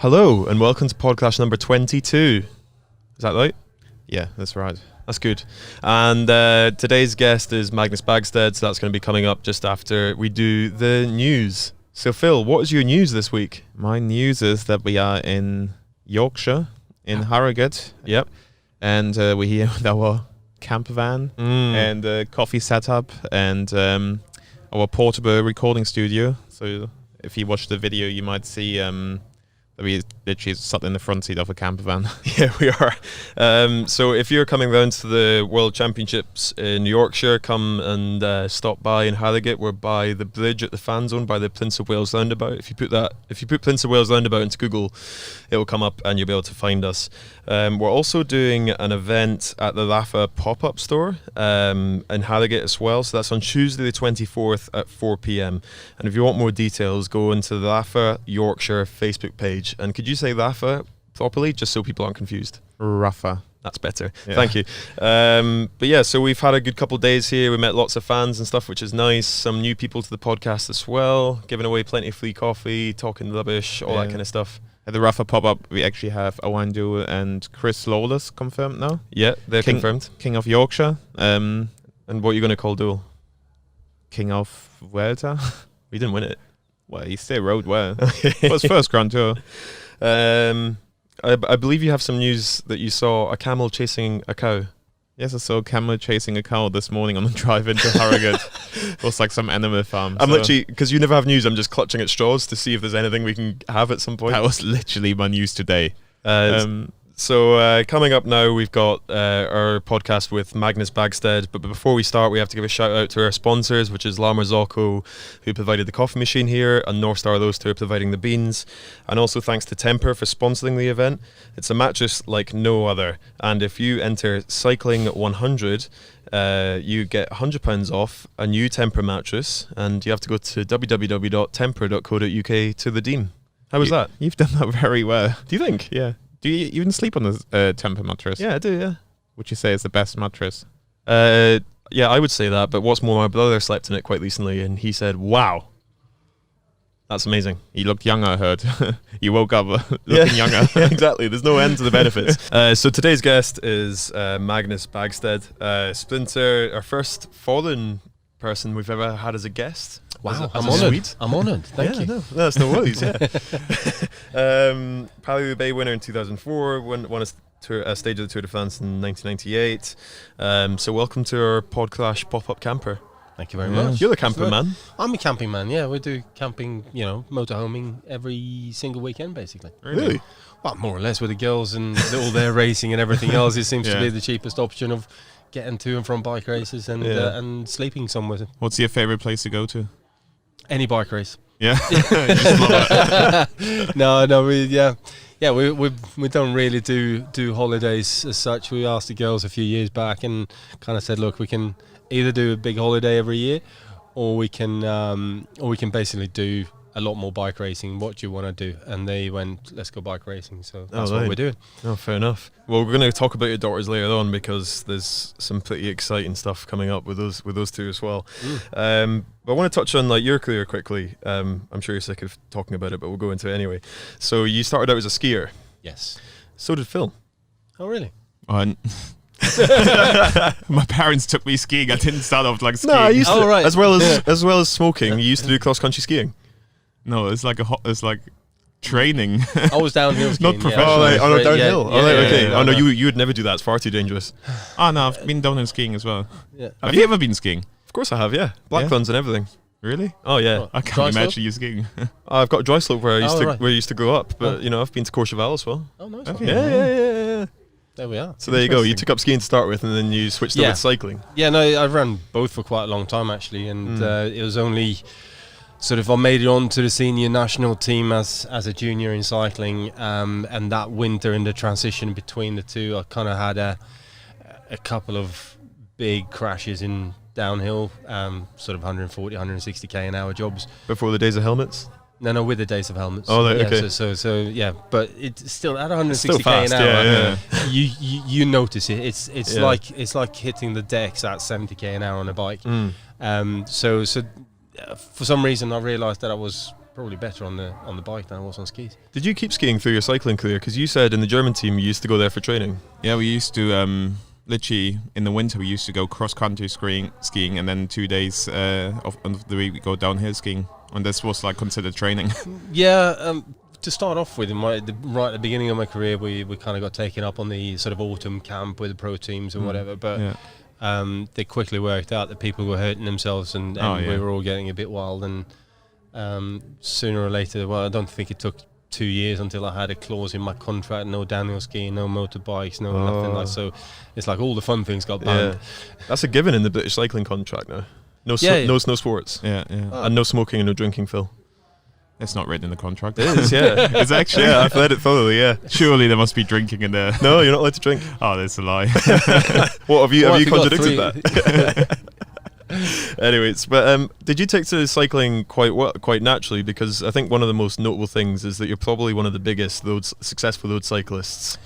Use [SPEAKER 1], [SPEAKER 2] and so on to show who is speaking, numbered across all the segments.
[SPEAKER 1] Hello and welcome to PodCrash number 22. Is that right?
[SPEAKER 2] Yeah, that's right.
[SPEAKER 1] That's good. And today's guest is Magnus Backstedt, so that's going to be coming up just after we do the news. So Phil, what is your news this week?
[SPEAKER 2] My news is that we are in Yorkshire, in Harrogate.
[SPEAKER 1] Yep.
[SPEAKER 2] And we're here with our camper van and coffee setup and our portable recording studio. So if you watch the video, you might see that we literally sat in the front seat of a camper van.
[SPEAKER 1] Yeah, we are. So if you're coming down to the World Championships in Yorkshire, come and stop by in Harrogate. We're by the bridge at the fan zone by the Prince of Wales roundabout. If you put Prince of Wales roundabout into Google, it will come up and you'll be able to find us. We're also doing an event at the Rafa pop-up store in Harrogate as well. So that's on Tuesday the 24th at 4 p.m. And if you want more details, go into the Rafa Yorkshire Facebook page. And could you say Rafa properly, just so people aren't confused?
[SPEAKER 2] Rafa.
[SPEAKER 1] That's better.
[SPEAKER 2] Yeah.
[SPEAKER 1] Thank you. But yeah, so we've had a good couple of days here. We met lots of fans and stuff, which is nice. Some new people to the podcast as well, giving away plenty of free coffee, talking rubbish, all that kind of stuff.
[SPEAKER 2] At the Rafa pop-up, we actually have Owen Duel and Chris Lawless confirmed now.
[SPEAKER 1] Yeah, they're confirmed.
[SPEAKER 2] King of Yorkshire.
[SPEAKER 1] And what are you going to call Duel?
[SPEAKER 2] King of Vuelta.
[SPEAKER 1] We didn't win it.
[SPEAKER 2] Well, he still rode well. It was first Grand Tour.
[SPEAKER 1] I believe you have some news that you saw a camel chasing a cow.
[SPEAKER 2] Yes, I saw a camel chasing a cow this morning on the drive into Harrogate. It was like some animal farm.
[SPEAKER 1] I'm literally, because you never have news, I'm just clutching at straws to see if there's anything we can have at some point.
[SPEAKER 2] That was literally my news today.
[SPEAKER 1] So coming up now, we've got our podcast with Magnus Backstedt. But before we start, we have to give a shout out to our sponsors, which is La Marzocco, who provided the coffee machine here, and North Star, those two are providing the beans. And also thanks to Temper for sponsoring the event. It's a mattress like no other. And if you enter Cycling 100, you get £100 off a new Temper mattress. And you have to go to www.temper.co.uk to redeem. How was that?
[SPEAKER 2] You've done that very well.
[SPEAKER 1] Do you think?
[SPEAKER 2] Yeah. Do you even sleep on the Temper mattress?
[SPEAKER 1] Yeah, I do, yeah.
[SPEAKER 2] Would you say it's the best mattress?
[SPEAKER 1] Yeah, I would say that. But what's more, my brother slept in it quite recently, and he said, wow, that's amazing.
[SPEAKER 2] He looked younger, I heard. He woke up looking younger.
[SPEAKER 1] Yeah, exactly. There's no end to the benefits. So today's guest is Magnus Backstedt, sprinter, our first foreign person we've ever had as a guest.
[SPEAKER 3] Wow,
[SPEAKER 1] I'm
[SPEAKER 3] honoured. I'm honoured. Thank you.
[SPEAKER 1] No, that's no worries. Yeah. Paris-Roubaix winner in 2004. Won a stage of the Tour de France in 1998. So welcome to our PodCrash pop-up camper.
[SPEAKER 3] Thank you very much.
[SPEAKER 1] You're the camping man.
[SPEAKER 3] I'm a camping man. Yeah, we do camping. Motorhoming every single weekend, basically.
[SPEAKER 1] Really?
[SPEAKER 3] Well, more or less with the girls and all their racing and everything else. It seems to be the cheapest option of getting to and from bike races and sleeping somewhere.
[SPEAKER 2] What's your favourite place to go to?
[SPEAKER 3] Any bike race.
[SPEAKER 2] Yeah.
[SPEAKER 3] No, we don't really do holidays as such. We asked the girls a few years back and kind of said, look, we can either do a big holiday every year, or we can basically do a lot more bike racing. What do you want to do? And they went, let's go bike racing. So that's what we're doing.
[SPEAKER 1] Oh, fair enough. Well, we're going to talk about your daughters later on, because there's some pretty exciting stuff coming up with those two as well. But I want to touch on your career quickly. I'm sure you're sick of talking about it, but we'll go into it anyway. So you started out as a skier.
[SPEAKER 3] Yes.
[SPEAKER 1] So did Phil.
[SPEAKER 3] Oh, really?
[SPEAKER 2] My parents took me skiing. I didn't start off like skiing.
[SPEAKER 1] No, I used to,
[SPEAKER 3] right.
[SPEAKER 1] as well as smoking. You used to do cross country skiing.
[SPEAKER 2] No, it's like training.
[SPEAKER 3] I was downhill skiing.
[SPEAKER 2] Not professional.
[SPEAKER 1] Downhill. Okay.
[SPEAKER 2] Yeah.
[SPEAKER 1] No, you would never do that. It's far too dangerous.
[SPEAKER 2] Oh no, I've been downhill skiing as well.
[SPEAKER 3] Yeah.
[SPEAKER 2] Have you ever been skiing?
[SPEAKER 1] Of course I have. Yeah, black runs and everything.
[SPEAKER 2] Really?
[SPEAKER 1] Oh yeah.
[SPEAKER 2] I can't imagine you skiing.
[SPEAKER 1] I've got a dry slope where I used to go up, but
[SPEAKER 3] Oh.
[SPEAKER 1] I've been to Courchevel as well.
[SPEAKER 3] Oh, nice.
[SPEAKER 2] Okay.
[SPEAKER 1] Yeah.
[SPEAKER 3] There we are.
[SPEAKER 1] So there you go. You took up skiing to start with, and then you switched over to cycling.
[SPEAKER 3] Yeah, no, I've run both for quite a long time actually, and it was only sort of I made it on to the senior national team as a junior in cycling, and that winter in the transition between the two, I kind of had a couple of big crashes in downhill, sort of 140, 160k an hour jobs.
[SPEAKER 1] Before the days of helmets?
[SPEAKER 3] No, with the days of helmets.
[SPEAKER 1] Oh,
[SPEAKER 3] yeah,
[SPEAKER 1] okay.
[SPEAKER 3] So yeah, but it's still at 160k
[SPEAKER 1] fast,
[SPEAKER 3] an hour.
[SPEAKER 1] yeah.
[SPEAKER 3] You notice it. It's like hitting the decks at 70k an hour on a bike. So for some reason I realised that I was probably better on the bike than I was on skis.
[SPEAKER 1] Did you keep skiing through your cycling career? Because you said in the German team you used to go there for training.
[SPEAKER 2] Yeah, we used to literally in the winter we used to go cross country skiing, and then 2 days of the week we go downhill skiing, and this was like considered training.
[SPEAKER 3] Yeah. To start off with, right at the beginning of my career, we kind of got taken up on the sort of autumn camp with the pro teams and whatever, but they quickly worked out that people were hurting themselves, and we were all getting a bit wild, and sooner or later, well, I don't think it took 2 years until I had a clause in my contract: no downhill skiing, no motorbikes, no nothing like. So it's like all the fun things got banned.
[SPEAKER 1] That's a given in the British cycling contract now. No snow sports. And no smoking and no drinking, Phil.
[SPEAKER 2] It's not written in the contract.
[SPEAKER 1] It is, yeah.
[SPEAKER 2] It's actually.
[SPEAKER 1] Yeah, I've read it thoroughly, yeah.
[SPEAKER 2] Surely there must be drinking in there.
[SPEAKER 1] No, you're not allowed to drink.
[SPEAKER 2] Oh, that's a lie.
[SPEAKER 1] What, have you contradicted that? Anyways, but did you take to cycling quite naturally? Because I think one of the most notable things is that you're probably one of the biggest successful road cyclists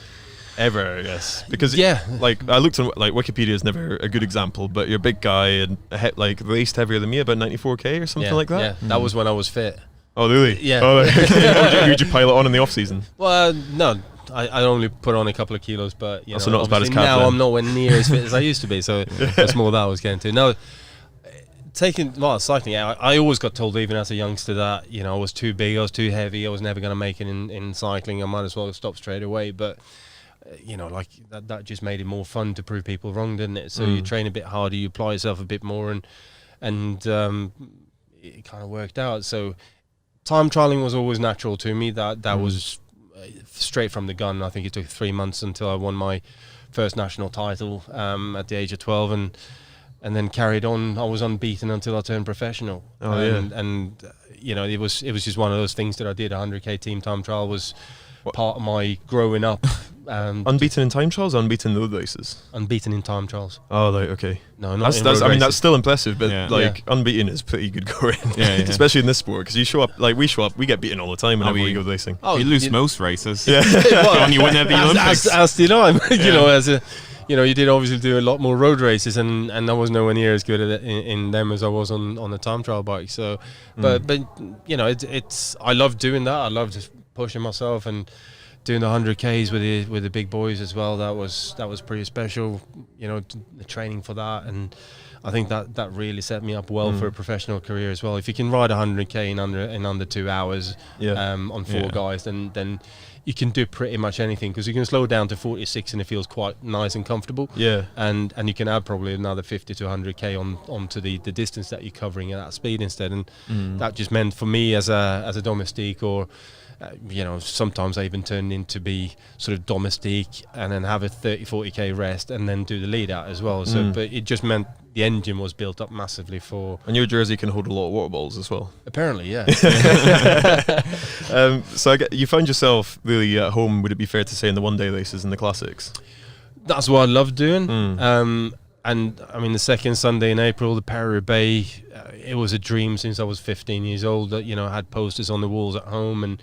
[SPEAKER 1] ever, I guess. Because like I looked on Wikipedia is never a good example, but you're a big guy and like raced heavier than me, about 94k or something like that.
[SPEAKER 3] Yeah, that was when I was fit.
[SPEAKER 1] Oh, really?
[SPEAKER 3] Yeah.
[SPEAKER 1] Oh, okay. Would you pile it on in the off season?
[SPEAKER 3] Well, no. I only put on a couple of kilos, but you know,
[SPEAKER 1] not as bad as
[SPEAKER 3] now I'm nowhere near as fit as I used to be. So that's more that I was getting to. No, cycling. I always got told, even as a youngster, that I was too big, I was too heavy, I was never going to make it in cycling. I might as well stop straight away. But like that just made it more fun to prove people wrong, didn't it? So you train a bit harder, you apply yourself a bit more, and it kind of worked out. So time trialing was always natural to me. That was straight from the gun. I think it took 3 months until I won my first national title at the age of 12, and then carried on. I was unbeaten until I turned professional. And it was just one of those things that I did. 100k team time trial was part of my growing up.
[SPEAKER 1] Unbeaten in time trials, unbeaten in road races.
[SPEAKER 3] Unbeaten in time trials.
[SPEAKER 1] Oh, right, okay.
[SPEAKER 3] No, not in
[SPEAKER 1] road
[SPEAKER 3] races.
[SPEAKER 1] I mean, that's still impressive, but unbeaten is pretty good going. Especially in this sport, because you show up, we get beaten all the time whenever we go racing.
[SPEAKER 2] Oh, you lose most races.
[SPEAKER 1] Yeah.
[SPEAKER 2] When you win at the Olympics.
[SPEAKER 3] As did I. You did obviously do a lot more road races, and I was nowhere near as good at it in them as I was on the time trial bike. So, but it's I love doing that. I love just pushing myself and doing the 100Ks with the big boys as well. That was pretty special. The training for that, and I think that really set me up well for a professional career as well. If you can ride 100K in under 2 hours on four guys, then you can do pretty much anything, because you can slow down to 46 and it feels quite nice and comfortable.
[SPEAKER 1] Yeah.
[SPEAKER 3] And you can add probably another 50 to 100K onto the distance that you're covering at that speed instead. And that just meant for me as a domestique, or sometimes I even turned into be sort of domestique and then have a 30-40k rest and then do the lead out as well. So but it just meant the engine was built up massively for.
[SPEAKER 1] And your jersey can hold a lot of water bottles as well.
[SPEAKER 3] Apparently, yeah.
[SPEAKER 1] So you found yourself really at home, would it be fair to say, in the one-day races and the classics?
[SPEAKER 3] That's what I love doing. And I mean, the second Sunday in April, the Paris-Roubaix, it was a dream since I was 15 years old. That I had posters on the walls at home, and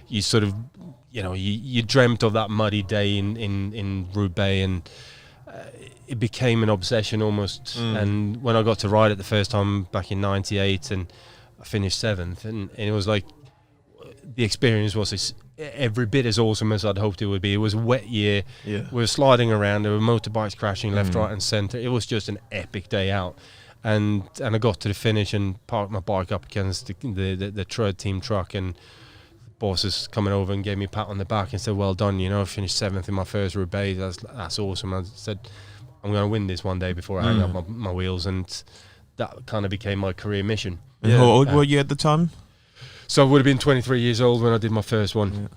[SPEAKER 3] you sort of, you dreamt of that muddy day in Roubaix, and it became an obsession almost. And when I got to ride it the first time back in '98, and I finished 7th, and it was like, the experience was every bit as awesome as I'd hoped it would be. It was a wet year. We were sliding around. There were motorbikes crashing left, right, and centre. It was just an epic day out. And I got to the finish and parked my bike up against the team truck, and the boss is coming over and gave me a pat on the back and said, "Well done, I finished 7th in my first Roubaix. That's awesome." I said, "I'm going to win this one day before I hang up my wheels," and that kind of became my career mission.
[SPEAKER 2] And how old were you at the time?
[SPEAKER 3] So I would have been 23 years old when I did my first one.
[SPEAKER 2] Yeah.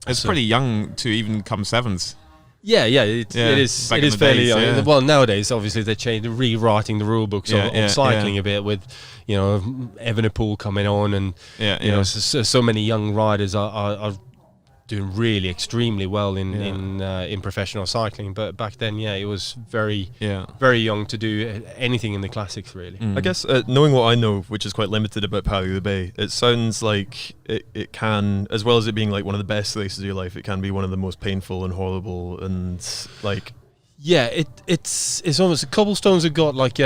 [SPEAKER 2] It's pretty young to even come 7th.
[SPEAKER 3] Yeah, it is fairly young. Yeah. Well, nowadays, obviously, they're rewriting the rule books on cycling a bit, with, Evenepoel coming on, and so many young riders are doing really extremely well in professional cycling. But back then, it was very young to do anything in the classics, really.
[SPEAKER 1] I guess knowing what I know, which is quite limited about Paris-Roubaix, it sounds like it can, as well as it being like one of the best races of your life, it can be one of the most painful and horrible, and like...
[SPEAKER 3] Yeah, it's almost... Cobblestones have got like...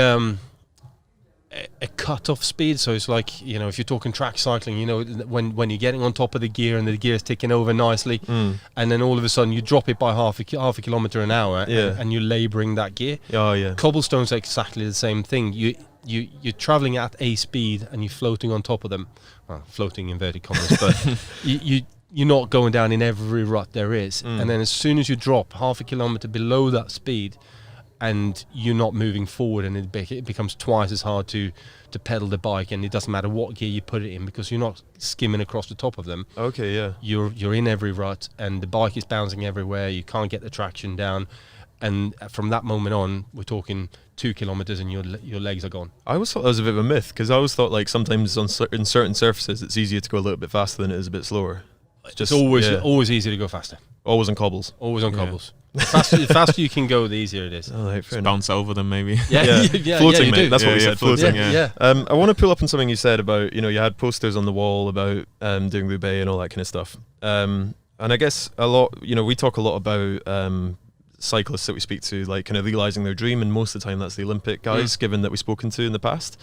[SPEAKER 3] a cut-off speed. So it's like, you know, if you're talking track cycling, you know, when you're getting on top of the gear and the gear's ticking over nicely, and then all of a sudden you drop it by half a kilometer an hour, and you're labouring that gear.
[SPEAKER 1] Oh yeah.
[SPEAKER 3] Cobblestones are exactly the same thing. You're travelling at a speed and you're floating on top of them. Well, floating inverted commas, but you're not going down in every rut there is. And then as soon as you drop half a kilometre below that speed, and you're not moving forward, and it becomes twice as hard to pedal the bike, and it doesn't matter what gear you put it in because you're not skimming across the top of them.
[SPEAKER 1] Okay, yeah.
[SPEAKER 3] You're in every rut, and the bike is bouncing everywhere. You can't get the traction down, and from that moment on, we're talking 2 kilometers, and your legs are gone.
[SPEAKER 1] I always thought that was a bit of a myth, because I always thought like sometimes in certain surfaces it's easier to go a little bit faster than it is a bit slower.
[SPEAKER 3] It's always easy to go faster.
[SPEAKER 1] Always on cobbles.
[SPEAKER 3] Always on cobbles. The faster you can go, the easier it is.
[SPEAKER 1] Oh, right, fair
[SPEAKER 2] bounce over them, maybe.
[SPEAKER 1] Floating, mate. That's what we said. Floating.
[SPEAKER 3] Yeah.
[SPEAKER 1] I want to pull up on something you said about, you know, you had posters on the wall about doing Roubaix and all that kind of stuff. And I guess a lot, you know, we talk a lot about cyclists that we speak to, like kind of realising their dream, and most of the time that's the Olympic guys, given that we've spoken to in the past.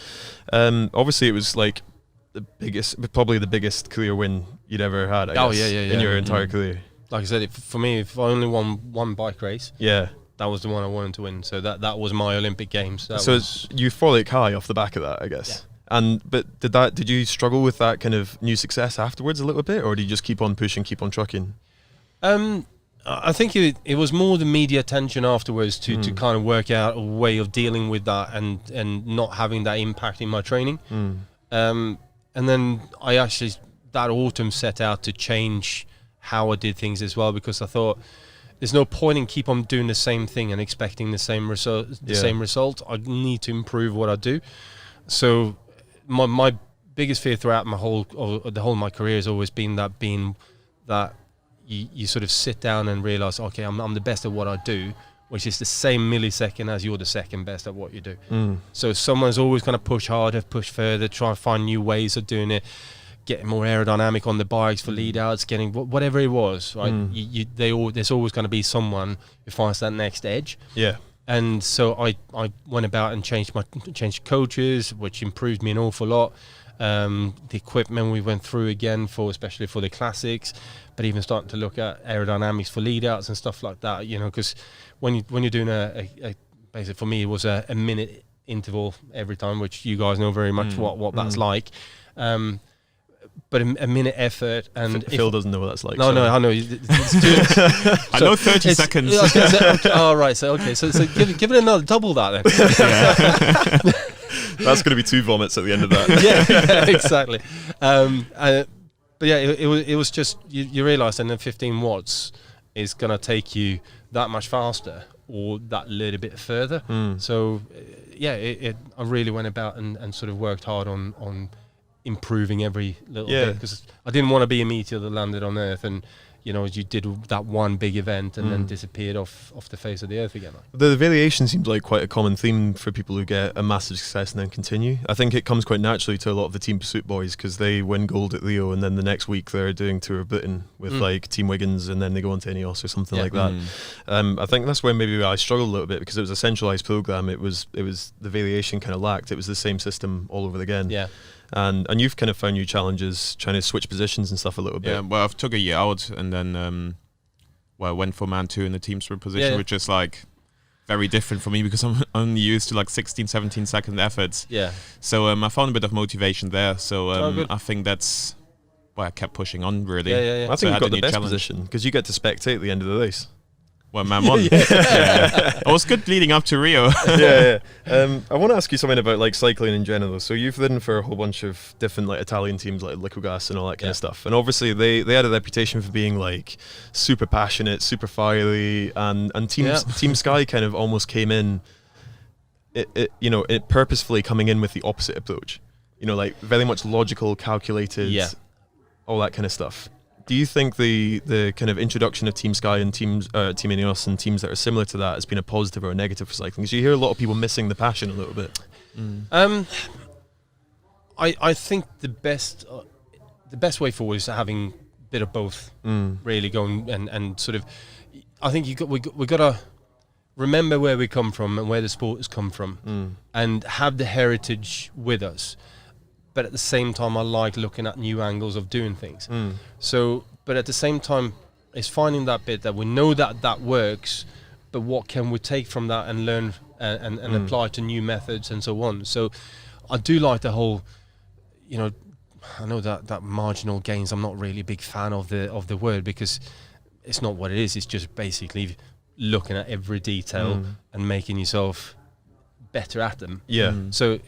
[SPEAKER 1] Obviously, it was like probably the biggest career win you'd ever had, I guess, in your entire career.
[SPEAKER 3] Like I said, for me, if I only won one bike race, that was the one I wanted to win. So that was my Olympic Games.
[SPEAKER 1] So it's euphoric high off the back of that, I guess. Yeah. But did you struggle with that kind of new success afterwards a little bit, or did you just keep on pushing, keep on trucking?
[SPEAKER 3] I think it was more the media attention afterwards to kind of work out a way of dealing with that and not having that impact in my training. And then I actually that autumn set out to change how I did things as well, because I thought there's no point in keep on doing the same thing and expecting the same result. I need to improve what I do. So my biggest fear throughout the whole of my career has always been that you sort of sit down and realize, okay, I'm the best at what I do, which is the same millisecond as you're the second best at what you do. So someone's always going to push harder, push further, try and find new ways of doing it, getting more aerodynamic on the bikes for lead outs, getting whatever it was, right? There's always going to be someone who finds that next edge. Yeah. And so I went about and changed coaches, which improved me an awful lot. The equipment we went through again, especially for the classics, but even starting to look at aerodynamics for lead outs and stuff like that, you know, because when you're doing basically for me it was a minute interval every time, which you guys know very much what that's like. But a minute effort, and
[SPEAKER 1] Phil doesn't know what that's like.
[SPEAKER 3] No, I know.
[SPEAKER 2] I know 30 seconds.
[SPEAKER 3] Right. So give it another double that then.
[SPEAKER 1] That's going to be 2 vomits at the end of that.
[SPEAKER 3] Yeah, exactly. But yeah, it was just you realise, and then 15 watts is going to take you that much faster or that little bit further. So I really went about and sort of worked hard on improving every little bit, because I didn't want to be a meteor that landed on Earth and, you know, you did that one big event and then disappeared off the face of the Earth again.
[SPEAKER 1] The variation seems like quite a common theme for people who get a massive success and then continue. I think it comes quite naturally to a lot of the Team Pursuit boys, because they win gold at Rio and then the next week they're doing Tour of Britain with like Team Wiggins, and then they go on to Ineos or something like that. I think that's where maybe I struggled a little bit, because it was a centralised programme. It was the variation kind of lacked. It was the same system all over again. Yeah. And you've kind of found new challenges trying to switch positions and stuff a little bit.
[SPEAKER 2] Yeah, well, I've took a year out and then I went for Man 2 in the team sprint position, which is like very different for me because I'm only used to like 16, 17 second efforts. Yeah. So I found a bit of motivation there. So I think that's why I kept pushing on, really.
[SPEAKER 1] I think you've got the best position because you get to spectate at the end of the race.
[SPEAKER 2] Well, Man 1. It was good leading up to Rio.
[SPEAKER 1] I want to ask you something about like cycling in general. So you've ridden for a whole bunch of different like Italian teams like Liquigas and all that kind of stuff. And obviously they had a reputation for being like super passionate, super fiery, and Team Sky kind of almost came in, it purposefully coming in with the opposite approach. You know, like very much logical, calculated, all that kind of stuff. Do you think the kind of introduction of Team Sky and Team Ineos and teams that are similar to that has been a positive or a negative for cycling? Because you hear a lot of people missing the passion a little bit.
[SPEAKER 3] I think the best way forward is having a bit of both, really going and sort of. I think we got to remember where we come from and where the sport has come from, and have the heritage with us. But at the same time, I like looking at new angles of doing things. So, but at the same time, it's finding that bit that we know that works, but what can we take from that and learn and apply to new methods and so on. So I do like the whole, I know that marginal gains, I'm not really a big fan of the word, because it's not what it is. It's just basically looking at every detail and making yourself better at them.
[SPEAKER 1] Yeah.
[SPEAKER 3] So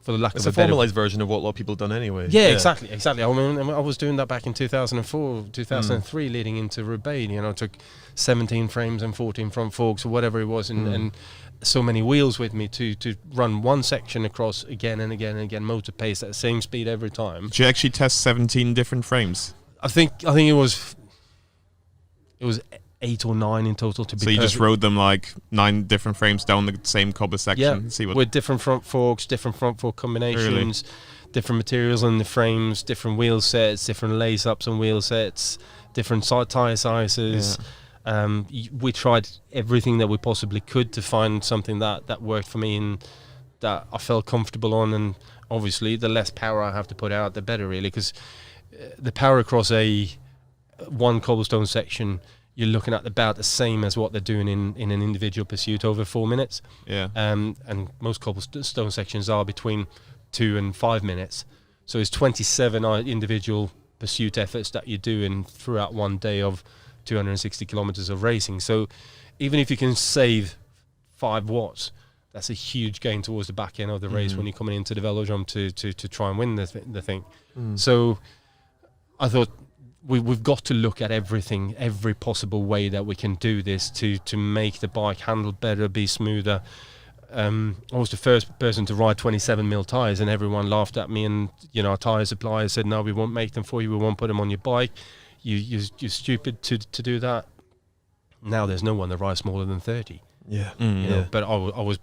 [SPEAKER 3] for the lack
[SPEAKER 1] it's
[SPEAKER 3] of
[SPEAKER 1] a formalized version of what a lot of people have done anyway.
[SPEAKER 3] Yeah, exactly. I mean, I was doing that back in 2004, 2003, leading into Roubaix. I took 17 frames and 14 front forks or whatever it was, and so many wheels with me to run one section across again and again and again, motor pace at the same speed every time.
[SPEAKER 2] Did you actually test 17 different frames?
[SPEAKER 3] I think it was 8 or 9 in total to be.
[SPEAKER 2] So you just rode them like 9 different frames down the same cobble section.
[SPEAKER 3] Yeah, with different front forks, different front fork combinations, different materials on the frames, different wheel sets, different lace ups and wheel sets, different tyre sizes. Yeah. We tried everything that we possibly could to find something that worked for me and that I felt comfortable on. And obviously, the less power I have to put out, the better, really, because the power across one cobblestone section, you're looking at about the same as what they're doing in an individual pursuit over 4 minutes.
[SPEAKER 2] Yeah.
[SPEAKER 3] And most cobblestone sections are between 2 and 5 minutes. So it's 27 individual pursuit efforts that you're doing throughout one day of 260 kilometers of racing. So even if you can save 5 watts, that's a huge gain towards the back end of the race when you're coming into the velodrome to try and win the thing. So I thought, we've got to look at everything, every possible way that we can do this to make the bike handle better, be smoother. I was the first person to ride 27mm tyres, and everyone laughed at me. And our tyre supplier said, "No, we won't make them for you. We won't put them on your bike. You're stupid to do that." Now there's no one that rides smaller than 30.
[SPEAKER 1] Yeah.
[SPEAKER 3] But I was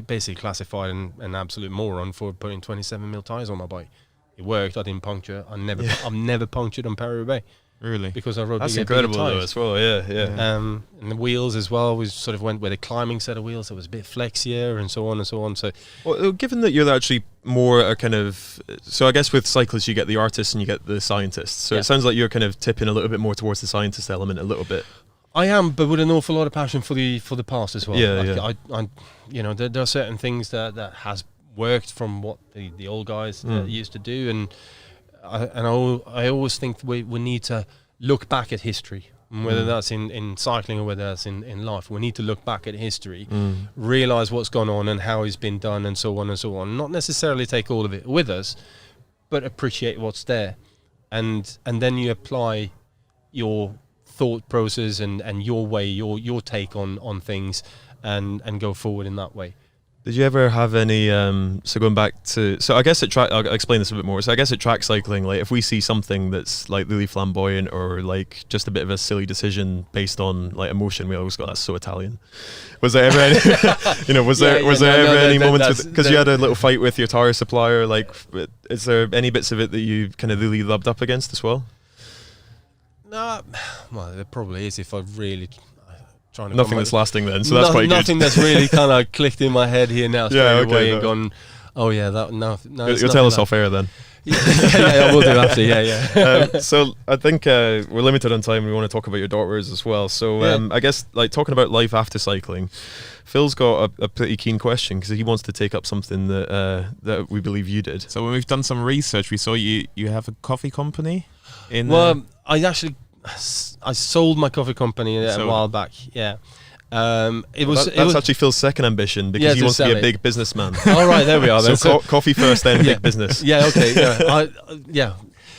[SPEAKER 3] basically classified an absolute moron for putting 27mm tyres on my bike. It worked. I didn't puncture. I've never punctured on Paris-Roubaix.
[SPEAKER 2] Really?
[SPEAKER 3] Because I rode
[SPEAKER 1] That's
[SPEAKER 3] bigger
[SPEAKER 1] incredible though
[SPEAKER 3] tyres.
[SPEAKER 1] as well. Yeah.
[SPEAKER 3] And the wheels as well. We sort of went with a climbing set of wheels that was a bit flexier and so on and so on. So,
[SPEAKER 1] well, given that you're actually more a kind of, so I guess with cyclists you get the artists and you get the scientists. So it sounds like you're kind of tipping a little bit more towards the scientist element a little bit.
[SPEAKER 3] I am, but with an awful lot of passion for the past as well.
[SPEAKER 1] Yeah.
[SPEAKER 3] There are certain things that has worked from what the old guys used to do, and I always think we need to look back at history, whether that's in cycling or whether that's in life. We need to look back at history, realise what's gone on and how it's been done and so on and so on. Not necessarily take all of it with us, but appreciate what's there, and then you apply your thought process and your way, your take on things, and go forward in that way.
[SPEAKER 1] Did you ever have any, so going back to, so I guess I'll explain this a bit more. So I guess at track cycling, like if we see something that's like really flamboyant or like just a bit of a silly decision based on like emotion, we always go, that's so Italian. Was there ever any, was there ever any moments, because you had a little fight with your tyre supplier, like is there any bits of it that you kind of really rubbed up against as well?
[SPEAKER 3] No, well, there probably is if I really...
[SPEAKER 1] Nothing that's lasting then, so that's quite good.
[SPEAKER 3] Nothing that's really kind of clicked in my head here now straight away and gone, oh yeah, no.
[SPEAKER 1] You'll tell us off air then.
[SPEAKER 3] yeah, we'll do after, yeah.
[SPEAKER 1] So I think we're limited on time. We want to talk about your daughters as well. So I guess like talking about life after cycling, Phil's got a pretty keen question because he wants to take up something that we believe you did.
[SPEAKER 2] So when we've done some research, we saw you have a coffee company.
[SPEAKER 3] I sold my coffee company a while back. Yeah,
[SPEAKER 1] that's actually Phil's second ambition because he wants to be a big businessman.
[SPEAKER 3] All right, there we are. Then.
[SPEAKER 1] So coffee first, then big business.
[SPEAKER 3] Yeah, okay. Yeah,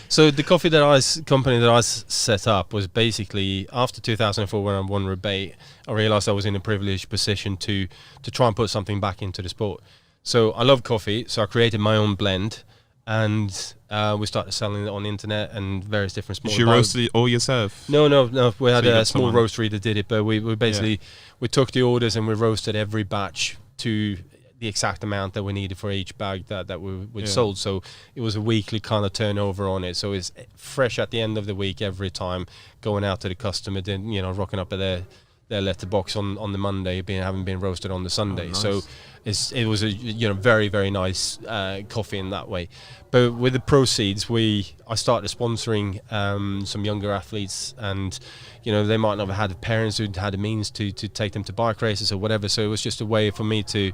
[SPEAKER 3] So the company that I set up was basically after 2004 when I won Roubaix. I realised I was in a privileged position to try and put something back into the sport. So I love coffee, so I created my own blend. And we started selling it on the internet and various different small.
[SPEAKER 2] Did you roast it all yourself?
[SPEAKER 3] No. We had a small roastery that did it, but we basically we took the orders and we roasted every batch to the exact amount that we needed for each bag that we sold. So it was a weekly kind of turnover on it. So it's fresh at the end of the week every time, going out to the customer, then rocking up at their their letterbox on the Monday, having been roasted on the Sunday.
[SPEAKER 1] nice.
[SPEAKER 3] So it was a very, very nice coffee in that way. But with the proceeds, I started sponsoring some younger athletes, and they might not have had parents who'd had the means to take them to bike races or whatever. So it was just a way for me to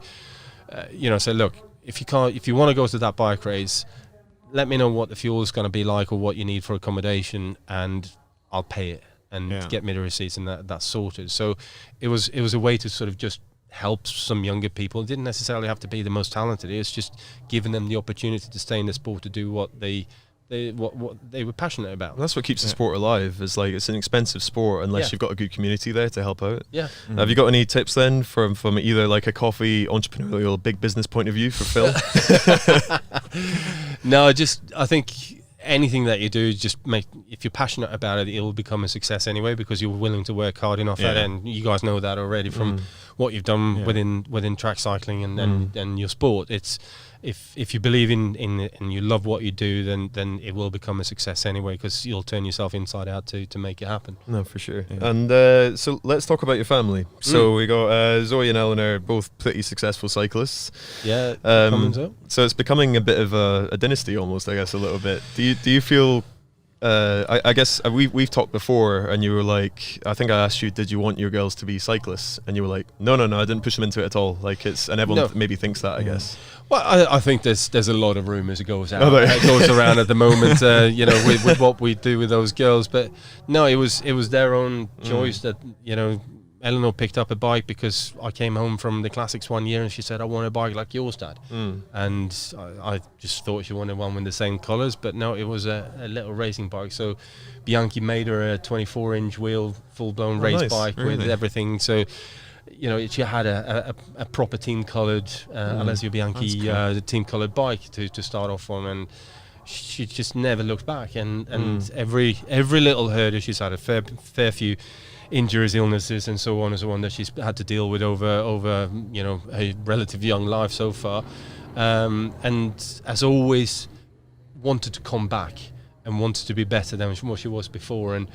[SPEAKER 3] say, look, if you want to go to that bike race, let me know what the fuel is going to be like or what you need for accommodation, and I'll pay it and get me the receipts, and that's sorted. So it was a way to sort of just help some younger people. It didn't necessarily have to be the most talented. It's just giving them the opportunity to stay in the sport, to do what they were passionate about.
[SPEAKER 1] That's what keeps the sport alive. Is like, it's an expensive sport unless you've got a good community there to help out.
[SPEAKER 3] Yeah.
[SPEAKER 1] Have you got any tips then from either like a coffee entrepreneurial big business point of view for Phil?
[SPEAKER 3] No, I think anything that you do, just if you're passionate about it, it will become a success anyway, because you're willing to work hard enough at it. And you guys know that already from what you've done within track cycling and your sport. It's if you believe in it and you love what you do, then it will become a success anyway, because you'll turn yourself inside out to make it happen.
[SPEAKER 1] No, for sure. And so let's talk about your family. So we got Zoe and Eleanor, both pretty successful cyclists.
[SPEAKER 3] Yeah.
[SPEAKER 1] So it's becoming a bit of a dynasty almost, I guess, a little bit. Do you feel? I guess we've talked before, and you were like, I think I asked you, did you want your girls to be cyclists? And you were like, no, I didn't push them into it at all. Like, and everyone maybe thinks that, I guess.
[SPEAKER 3] Well, I think there's a lot of rumours that goes around at the moment, with what we do with those girls. But no, it was their own choice that Eleanor picked up a bike because I came home from the classics one year and she said, I want a bike like yours, Dad. And I just thought she wanted one with the same colours, but no, it was a little racing bike. So Bianchi made her a 24-inch wheel, full-blown race bike with everything. So she had a proper team-coloured Alessio Bianchi team-coloured bike to start off on, and she just never looked back. And every little hurdle, she's had a fair few injuries, illnesses, and so on and so on that she's had to deal with over a relatively young life so far, and has always wanted to come back and wanted to be better than what she was before. And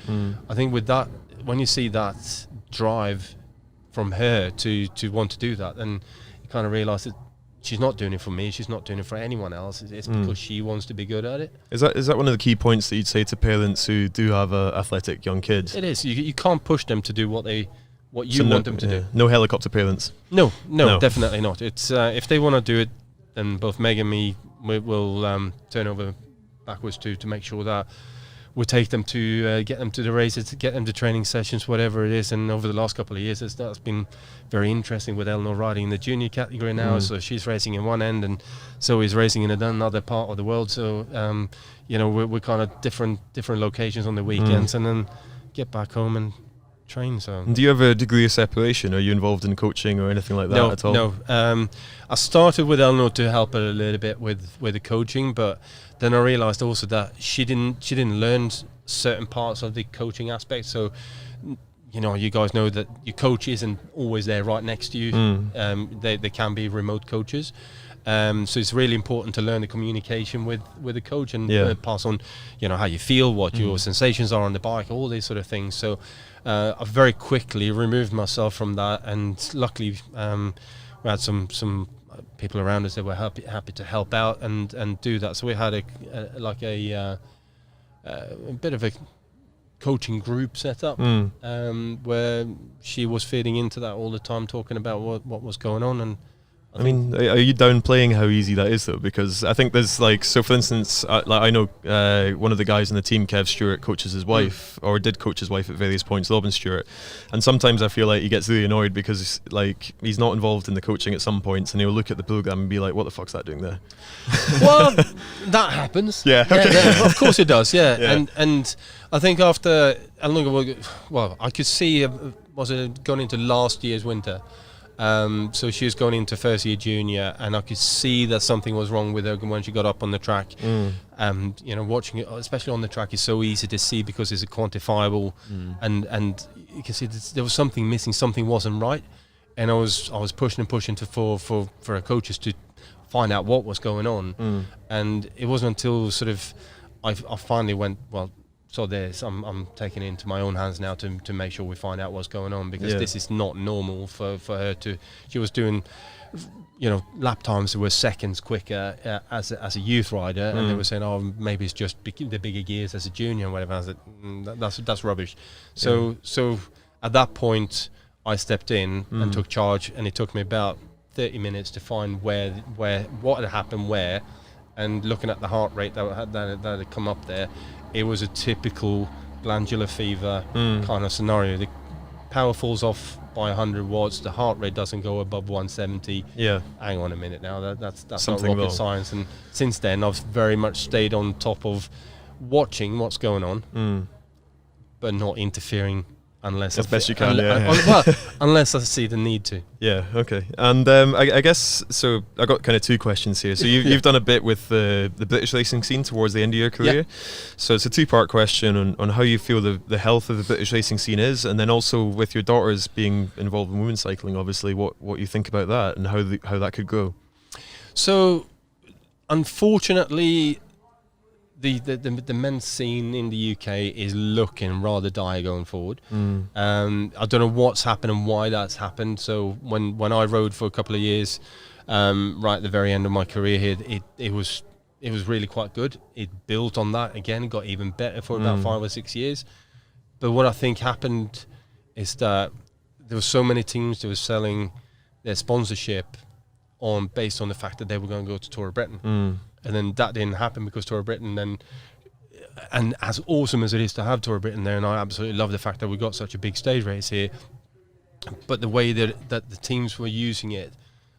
[SPEAKER 3] I think with that, when you see that drive from her to want to do that, then you kind of realise that she's not doing it for me, she's not doing it for anyone else. It's because she wants to be good at it. Is
[SPEAKER 1] that one of the key points that you'd say to parents who do have athletic young kids?
[SPEAKER 3] It is. You can't push them to do what you want them to do.
[SPEAKER 1] No helicopter parents.
[SPEAKER 3] No, definitely not. It's if they want to do it, then both Meg and me will turn over backwards to make sure that we take them to get them to the races, get them to training sessions, whatever it is. And over the last couple of years, that's been very interesting with Eleanor riding in the junior category now. So she's racing in one end, and so he's racing in another part of the world. So we're kind of different locations on the weekends, and then get back home and train. So,
[SPEAKER 1] do you have a degree of separation? Are you involved in coaching or anything like that at all?
[SPEAKER 3] No. I started with Eleanor to help her a little bit with the coaching, but then I realised also that she didn't learn certain parts of the coaching aspect. So, you guys know that your coach isn't always there right next to you. They can be remote coaches. So it's really important to learn the communication with the coach and pass on, how you feel, what your sensations are on the bike, all these sort of things. So I very quickly removed myself from that, and luckily we had some people around us that were happy to help out and do that. So we had a bit of a coaching group set up where she was feeding into that all the time, talking about what was going on. And
[SPEAKER 1] I mean, are you downplaying how easy that is though? Because I think there's so for instance, I know one of the guys in the team, Kev Stewart, coaches his wife, or did coach his wife at various points, Robin Stewart, and sometimes I feel like he gets really annoyed because he's not involved in the coaching at some points, and he'll look at the program and be like, what the fuck's that doing there?
[SPEAKER 3] Well, that happens.
[SPEAKER 1] Yeah, okay.
[SPEAKER 3] Yeah, of course it does. Yeah. And I think after I could see was it going into last year's winter. So she was going into first year junior, and I could see that something was wrong with her when she got up on the track. Watching it, especially on the track, is so easy to see because it's a quantifiable, and you can see there was something missing, something wasn't right, and I was pushing for our coaches to find out what was going on, and it wasn't until sort of I finally went, well, So I'm taking it into my own hands now to make sure we find out what's going on, because this is not normal for her to. She was doing, lap times that were seconds quicker as a youth rider, and they were saying, oh, maybe it's just the bigger gears as a junior and whatever. I said, that's rubbish. So at that point, I stepped in and took charge, and it took me about 30 minutes to find where what had happened where, and looking at the heart rate that had come up there, it was a typical glandular fever kind of scenario. The power falls off by 100 watts, the heart rate doesn't go above 170.
[SPEAKER 1] Yeah.
[SPEAKER 3] Hang on a minute now, that's
[SPEAKER 1] Something
[SPEAKER 3] not rocket science. And since then, I've very much stayed on top of watching what's going on, but not interfering unless
[SPEAKER 1] as best you can.
[SPEAKER 3] Unless I see the need to.
[SPEAKER 1] Yeah. Okay. And I guess so. I got kind of two questions here. So you've done a bit with the British racing scene towards the end of your career. Yeah. So it's a two-part question on how you feel the health of the British racing scene is, and then also with your daughters being involved in women's cycling, obviously, what you think about that and how that could go. So,
[SPEAKER 3] unfortunately, the men's scene in the UK is looking rather dire going forward. I don't know what's happened and why that's happened. So when I rode for a couple of years, right at the very end of my career here, it was really quite good. It built on that again, it got even better for about 5 or 6 years. But what I think happened is that there were so many teams that were selling their sponsorship based on the fact that they were going to go to Tour of Britain. And then that didn't happen because Tour of Britain and as awesome as it is to have Tour of Britain there, and I absolutely love the fact that we got such a big stage race here, but the way that the teams were using it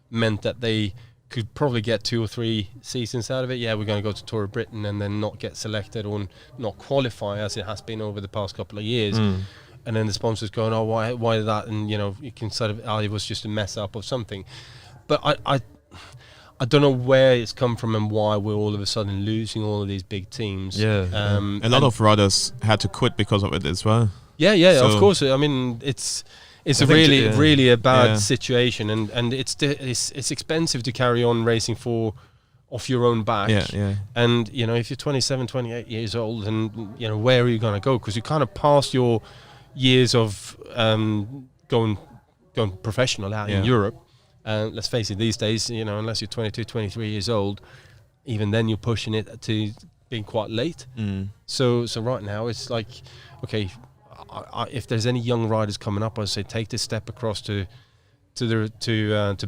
[SPEAKER 3] meant that they could probably get 2 or 3 seasons out of it. Yeah, we're going to go to Tour of Britain and then not get selected or not qualify as it has been over the past couple of years. And then the sponsors going, oh, why that? And, you can sort of, it was just a mess up or something. But I don't know where it's come from and why we're all of a sudden losing all of these big teams.
[SPEAKER 2] A lot of riders had to quit because of it as well.
[SPEAKER 3] So of course. I mean, it's really a bad situation, and it's expensive to carry on racing off your own back. And if you're 27, 28 years old, and where are you going to go? Because you kind of past your years of going professional out in Europe. Let's face it, these days, unless you're 22, 23 years old, even then you're pushing it to being quite late. So right now it's like, okay, if there's any young riders coming up, I'd say take this step across to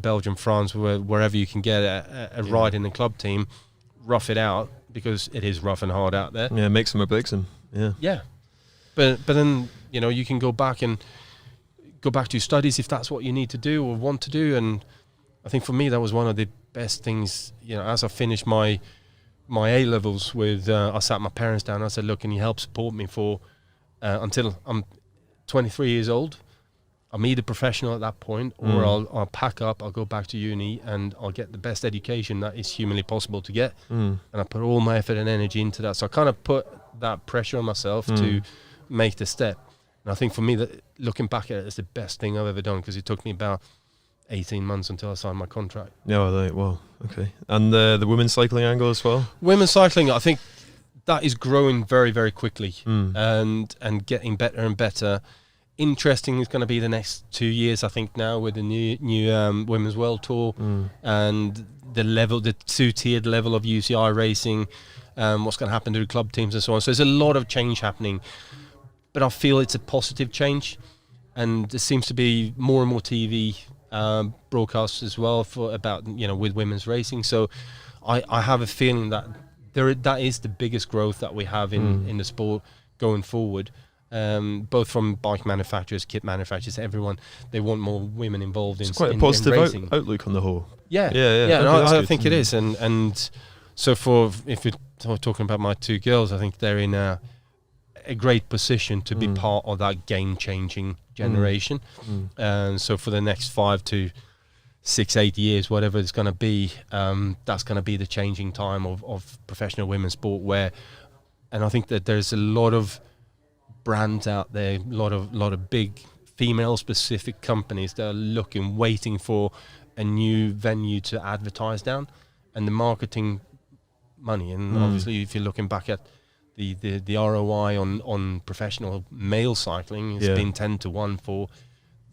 [SPEAKER 3] Belgium, France, wherever you can get a ride in the club team, rough it out, because it is rough and hard out there.
[SPEAKER 1] Yeah, make some breaks and
[SPEAKER 3] But then you can go back to your studies if that's what you need to do or want to do. And I think for me that was one of the best things, as I finished my A-levels with I sat my parents down and I said, look, can you help support me for until I'm 23 years old? I'm either professional at that point or I'll pack up, I'll go back to uni and I'll get the best education that is humanly possible to get. And I put all my effort and energy into that. So I kind of put that pressure on myself to make the step. And I think for me, that looking back at it, it's the best thing I've ever done, because it took me about 18 months until I signed my contract.
[SPEAKER 1] Well, okay. And the women's cycling angle as well?
[SPEAKER 3] Women's cycling, I think that is growing very, very quickly and getting better and better. Interesting is going to be the next 2 years, I think, now with the new Women's World Tour and the two-tiered level of UCI racing, what's going to happen to the club teams and so on. So there's a lot of change happening. But I feel it's a positive change, and there seems to be more and more TV broadcasts as well with women's racing. So I have a feeling that that is the biggest growth that we have in the sport going forward. Both from bike manufacturers, kit manufacturers, everyone, they want more women involved in.
[SPEAKER 1] It's quite a positive outlook on the whole.
[SPEAKER 3] Yeah. I think it is, and so if we're talking about my 2 girls, I think they're in a great position to be part of that game-changing generation. And so for the next 5 to 6, 8 years, whatever it's going to be, that's going to be the changing time of professional women's sport. And I think that there's a lot of brands out there, a lot of big female-specific companies that are waiting for a new venue to advertise down, and the marketing money. And obviously, if you're looking back at the ROI on professional male cycling has been 10-1 for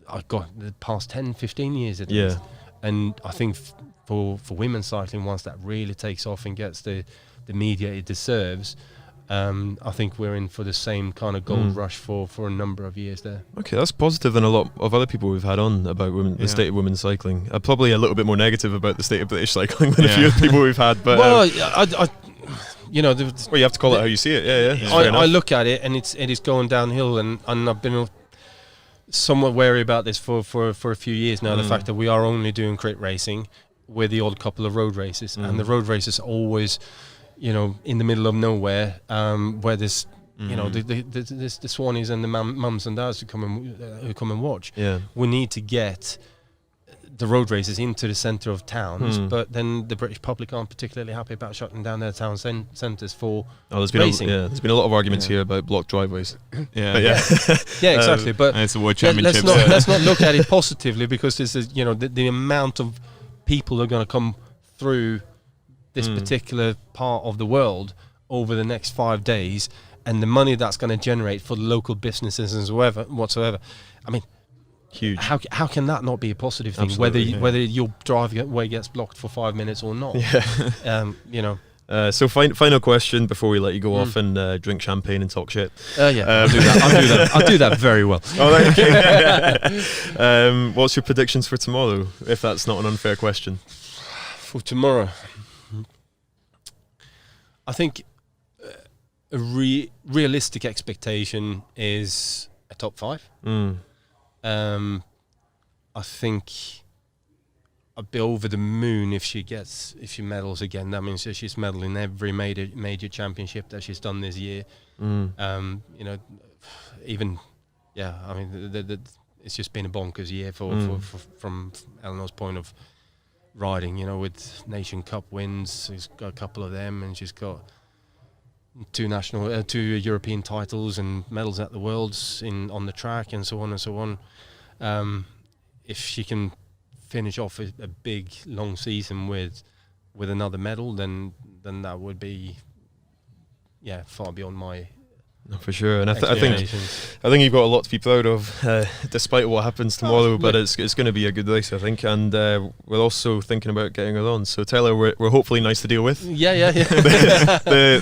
[SPEAKER 3] the past 10-15 years at least. And I think for women's cycling, once that really takes off and gets the media it deserves, I think we're in for the same kind of gold rush for a number of years there.
[SPEAKER 1] Okay, that's positive than a lot of other people we've had on about the state of women's cycling. Probably a little bit more negative about the state of British cycling than a few people we've had. But
[SPEAKER 3] well, you know,
[SPEAKER 1] you have to call it how you see it. Yeah.
[SPEAKER 3] I look at it and it is going downhill, and I've been somewhat wary about this for a few years now. The fact that we are only doing crit racing with the odd couple of road races, and the road races are always, you know, in the middle of nowhere, where there's you know the Swannies and the mums and dads who come and watch. We need to get the road races into the centre of towns, but then the British public aren't particularly happy about shutting down their town centres for racing.
[SPEAKER 1] There's been a lot of arguments here about blocked driveways.
[SPEAKER 3] Exactly. But
[SPEAKER 2] it's the World Championships.
[SPEAKER 3] Let's not look at it positively, because this is, you know, the amount of people are going to come through this particular part of the world over the next 5 days, and the money that's going to generate for the local businesses and whatsoever. I mean,
[SPEAKER 1] huge.
[SPEAKER 3] How can that not be a positive thing?
[SPEAKER 1] Absolutely,
[SPEAKER 3] whether your driveway gets blocked for 5 minutes or not. You know.
[SPEAKER 1] So final question before we let you go off and drink champagne and talk shit.
[SPEAKER 3] I'll do that. I'll do that very well.
[SPEAKER 1] What's your predictions for tomorrow, if that's not an unfair question?
[SPEAKER 3] For tomorrow, I think a realistic expectation is a top 5. I think I'd be over the moon if she medals again. That means that she's medaled in every major championship that she's done this year. You know, even I mean, it's just been a bonkers year from Eleanor's point of riding. You know, with Nation Cup wins, she's got a couple of them, and she's got 2 European titles and medals at the Worlds on the track, and so on and so on. If she can finish off a big long season with another medal, then that would be far beyond my
[SPEAKER 1] for sure. And I think you've got a lot to be proud of, despite what happens tomorrow. But it's going to be a good race, I think, and we're also thinking about getting her on. So tell her we're hopefully nice to deal with.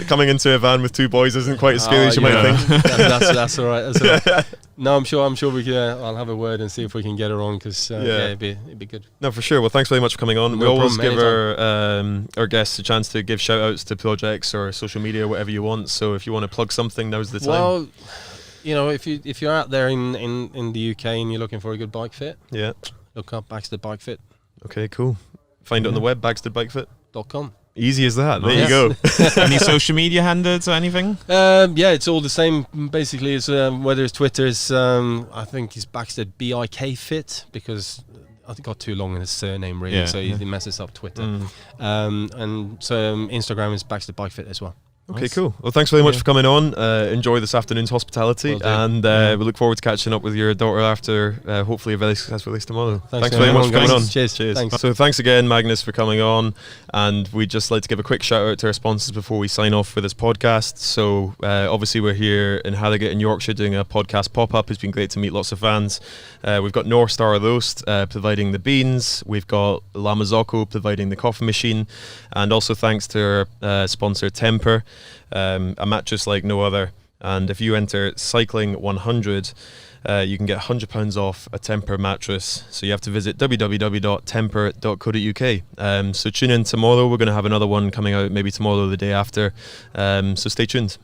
[SPEAKER 1] Coming into a van with 2 boys isn't quite as scary as you might think.
[SPEAKER 3] That's all right. That's all right. No, I'm sure we can. I'll have a word and see if we can get her on, because it'd be good.
[SPEAKER 1] No, for sure. Well, thanks very much for coming on. We always give our guests a chance to give shout outs to projects or social media, whatever you want. So if you want to plug something, now's the time.
[SPEAKER 3] Well, you know, if you're out there in the UK and you're looking for a good bike fit, look up Backstedt Bike Fit. Okay, cool. Find it on the web, BackstedBikeFit.com. Easy as that. There you go.
[SPEAKER 2] Any social media handles or anything?
[SPEAKER 3] It's all the same. Basically, it's whether it's Twitter, I think it's Backstedt BIK Fit, because I got too long in his surname really, so he messes up Twitter. And so Instagram is Backstedt Bike Fit as well. Okay, nice. Cool. Well, thanks very much for coming on. Enjoy this afternoon's hospitality, and we look forward to catching up with your daughter after hopefully a very successful race tomorrow. Thanks very much for coming on. Cheers. Thanks. So thanks again, Magnus, for coming on, and we'd just like to give a quick shout out to our sponsors before we sign off with this podcast. So obviously we're here in Harrogate in Yorkshire doing a podcast pop-up. It's been great to meet lots of fans. We've got North Star Roast providing the beans. We've got La Mazzocco providing the coffee machine, and also thanks to our sponsor Temper, a mattress like no other. And if you enter Cycling 100, you can get £100 off a Temper mattress. So you have to visit www.temper.co.uk. So tune in tomorrow. We're going to have another one coming out maybe tomorrow or the day after. So stay tuned.